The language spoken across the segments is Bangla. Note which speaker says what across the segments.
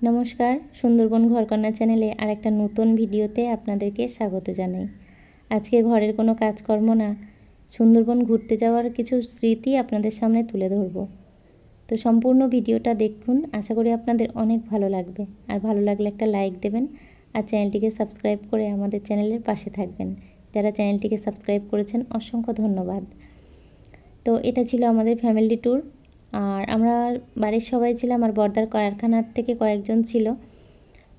Speaker 1: নমস্কার, সুন্দরবন ঘরকন্যা চ্যানেলে আরেকটা নতুন ভিডিওতে আপনাদেরকে স্বাগত জানাই। আজকে ঘরের কোনো কাজকর্ম না, সুন্দরবন ঘুরতে যাওয়ার কিছু স্মৃতি আপনাদের সামনে তুলে ধরব। তো সম্পূর্ণ ভিডিওটা দেখুন, আশা করি আপনাদের অনেক ভালো লাগবে। আর ভালো লাগলে একটা লাইক দেবেন আর চ্যানেলটিকে সাবস্ক্রাইব করে আমাদের চ্যানেলের পাশে থাকবেন। যারা চ্যানেলটিকে সাবস্ক্রাইব করেছেন অসংখ্য ধন্যবাদ। তো এটা ছিল আমাদের ফ্যামিলি ট্যুর। আর আমরা বাড়ির সবাই ছিলাম, আর বর্দার কারখানার থেকে কয়েকজন ছিল।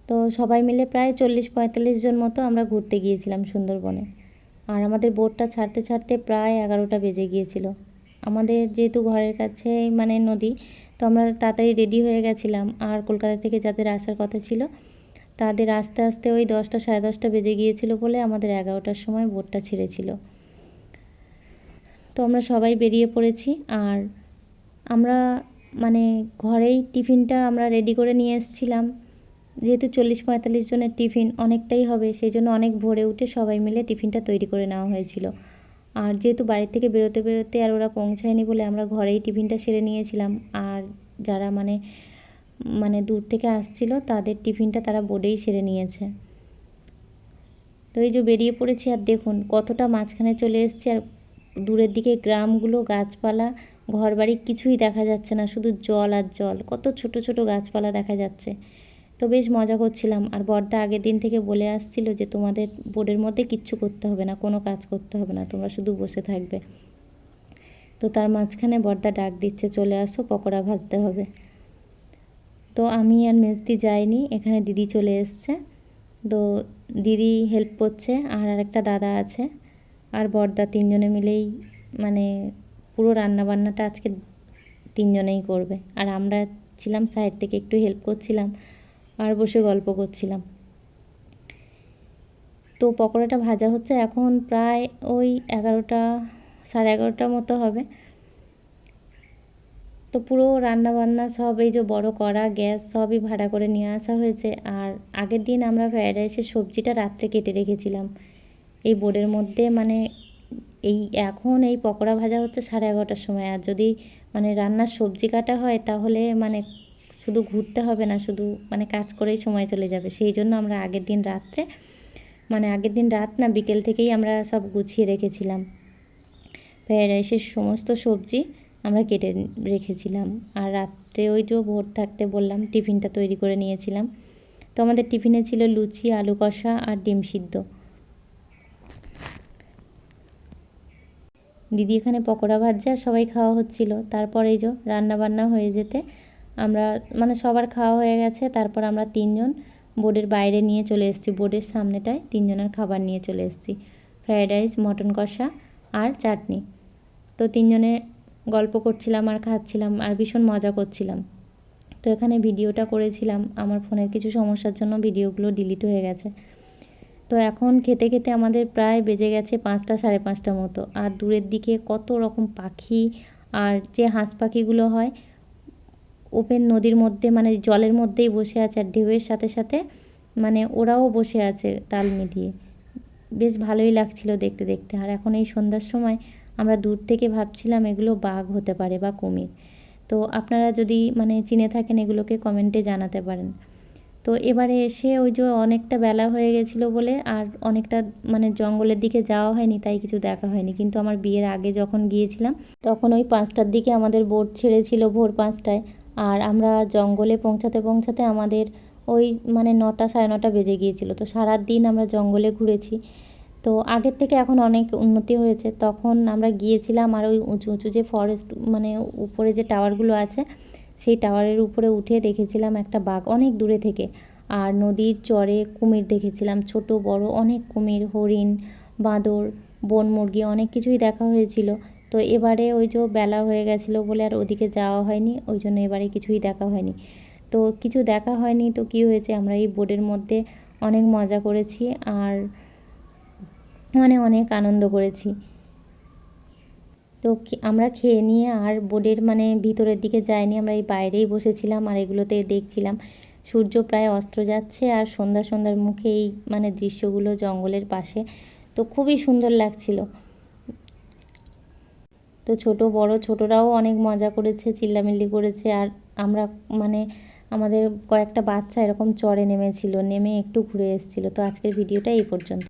Speaker 1: তো সবাই মিলে প্রায় 40-45 জন মতো আমরা ঘুরতে গিয়েছিলাম সুন্দরবনে। আর আমাদের বোটটা ছাড়তে ছাড়তে প্রায় 11টা বেজে গিয়েছিল। আমাদের যেহেতু ঘরের কাছে মানে নদী, তো আমরা তাড়াতাড়ি রেডি হয়ে গেছিলাম। আর কলকাতা থেকে যাদের আসার কথা ছিল তাদের আস্তে আস্তে ওই 10টা সাড়ে 10টা বেজে গিয়েছিল বলে আমাদের 11টার সময় বোটটা ছেড়েছিল। তো আমরা সবাই বেরিয়ে পড়েছি। আর আমরা মানে ঘরেই টিফিনটা আমরা রেডি করে নিয়ে এসেছিলাম, যেহেতু 40-45 জনের টিফিন অনেকটাই হবে, সেই জন্য অনেক ভোরে উঠে সবাই মিলে টিফিনটা তৈরি করে নেওয়া হয়েছিল। আর যেহেতু বাড়ি থেকে বেরোতে বেরোতে আর ওরা পৌঁছায়নি বলে আমরা ঘরেই টিফিনটা সেরে নিয়েছিলাম। আর যারা মানে মানে দূর থেকে আসছিল তাদের টিফিনটা তারা বোর্ডেই সেরে নিয়েছে। তো এই যে বেরিয়ে পড়েছি, আর দেখুন কতটা মাঝখানে চলে এসেছি। আর দূরের দিকে গ্রামগুলো, গাছপালা, ঘরবাড়ি কিছুই দেখা যাচ্ছে না, শুধু জল আর জল, কত ছোট ছোট গাছপালা দেখা যাচ্ছে। তো বেশ মজা করছিলাম। আর বর্দা আগের দিন থেকে বলে আসছিল যে তোমাদের বোর্ডের মধ্যে কিচ্ছু করতে হবে না, কোনো কাজ করতে হবে না, তোমরা শুধু বসে থাকবে। তো তার মাঝখানে বর্দা ডাক দিচ্ছে, চলে আসো, পকোড়া ভাজতে হবে। তো আমি আর মেজদি যাইনি, এখানে দিদি চলে এসছে। তো দিদি হেল্প করছে, আর আরেকটা দাদা আছে, আর বর্দা, তিনজনে মিলেই মানে পুরো রান্নাবান্নাটা আজকে তিনজনেই করবে। আর আমরা ছিলাম সাইড থেকে একটু হেল্প করছিলাম আর বসে গল্প করছিলাম। তো পকোড়াটা ভাজা হচ্ছে, এখন প্রায় ওই 11টা সাড়ে 11টার মতো হবে। তো পুরো রান্নাবান্না সব এই যে বড় কড়া, গ্যাস সবই ভাড়া করে নিয়ে আসা হয়েছে। আর আগের দিন আমরা ফ্রায়েড রাইসের সবজিটা রাত্রে কেটে রেখেছিলাম এই বোর্ডের মধ্যে। মানে এখন এই পকোড়া ভাজা হচ্ছে সাড়ে 11টার সময়। আর যদি মানে রান্নার সবজি কাটা হয় তাহলে মানে শুধু ঘুরতে হবে না, শুধু মানে কাজ করেই সময় চলে যাবে। সেই জন্য আমরা আগের দিন রাত্রে, মানে আগের দিন রাত না, বিকেল থেকেই আমরা সব গুছিয়ে রেখেছিলাম। ফ্রায়েড রাইসের সমস্ত সবজি আমরা কেটে রেখেছিলাম। আর রাত্রে ওই যে ভোর থাকতে বললাম টিফিনটা তৈরি করে নিয়েছিলাম। তো আমাদের টিফিনে ছিল লুচি, আলু কষা আর ডিম সিদ্ধ। দিদি এখানে পকোড়া ভাজছে আর সবাই খাওয়া হচ্ছিল। তারপর এই যে রান্না বান্না হয়ে যেতে আমরা মানে সবার খাওয়া হয়ে গেছে। তারপর আমরা তিনজন বোর্ডের বাইরে নিয়ে চলে এসেছি, বোর্ডের সামনেটায় তিনজনের খাবার নিয়ে চলে এসেছি, ফ্রায়েড রাইস, মটন কষা আর চাটনি। তো তিনজনে গল্প করছিলাম আর খাচ্ছিলাম আর ভীষণ মজা করছিলাম। তো এখানে ভিডিওটা করেছিলাম, আমার ফোনের কিছু সমস্যার জন্য ভিডিওগুলো ডিলিট হয়ে গেছে। তো এখন খেতে খেতে আমাদের প্রায় বেজে গেছে 5টা সাড়ে 5টা মতো। আর দূরের দিকে কত রকম পাখি, আর যে হাঁস পাখিগুলো হয় ওপেন নদীর মধ্যে মানে জলের মধ্যেই বসে আছে, আর ঢেউয়ের সাথে সাথে মানে ওরাও বসে আছে তাল মিলিয়ে। বেশ ভালোই লাগছিল দেখতে দেখতে। আর এখন এই সন্ধ্যার সময় আমরা দূর থেকে ভাবছিলাম এগুলো বাঘ হতে পারে বা কুমির। তো আপনারা যদি মানে চিনে থাকেন এগুলোকে কমেন্টে জানাতে পারেন। তো এবারে এসে ওই যে অনেকটা বেলা হয়ে গেছিলো বলে আর অনেকটা মানে জঙ্গলের দিকে যাওয়া হয়নি, তাই কিছু দেখা হয়নি। কিন্তু আমার বিয়ের আগে যখন গিয়েছিলাম তখন ওই 5টার দিকে আমাদের বোট ছেড়েছিল, ভোর 5টায়। আর আমরা জঙ্গলে পৌঁছাতে পৌঁছাতে আমাদের ওই মানে 9টা সাড়ে 9টা বেজে গিয়েছিলো। তো সারা দিন আমরা জঙ্গলে ঘুরেছি। তো আগের থেকে এখন অনেক উন্নতি হয়েছে। তখন আমরা গিয়েছিলাম আর ওই উঁচু উঁচু যে ফরেস্ট মানে উপরে যে টাওয়ারগুলো আছে সেই টাওয়ারের উপরে উঠে দেখেছিলাম একটা বাঘ অনেক দূরে থেকে। আর নদীর চরে কুমির দেখেছিলাম, ছোট বড় অনেক কুমির, হরিণ, বাঁদর, বন মুরগি, অনেক কিছুই দেখা হয়েছিল। তো এবারে ওই যে বেলা হয়ে গেছিলো বলে আর ওদিকে যাওয়া হয়নি, ওই জন্য এবারে কিছুই দেখা হয়নি। তো কিছু দেখা হয়নি তো কী হয়েছে, আমরা এই বোটের মধ্যে অনেক মজা করেছি আর মানে অনেক আনন্দ করেছি। তো আমরা খেয়ে নিয়ে আর বোর্ডের মানে ভিতরের দিকে যাইনি, আমরা এই বাইরেই বসেছিলাম আর এগুলোতে দেখছিলাম সূর্য প্রায় অস্ত যাচ্ছে আর সন্ধ্যা সন্ধ্যার মুখে এই মানে দৃশ্যগুলো জঙ্গলের পাশে। তো খুবই সুন্দর লাগছিল। তো ছোট বড় ছোটরাও অনেক মজা করেছে, চিল্লামিল্লি করেছে। আর আমরা মানে আমাদের কয়েকটা বাচ্চা এরকম চড়ে নেমেছিল, নেমে একটু ঘুরে এসেছিলো। তো আজকের ভিডিওটা এই পর্যন্ত।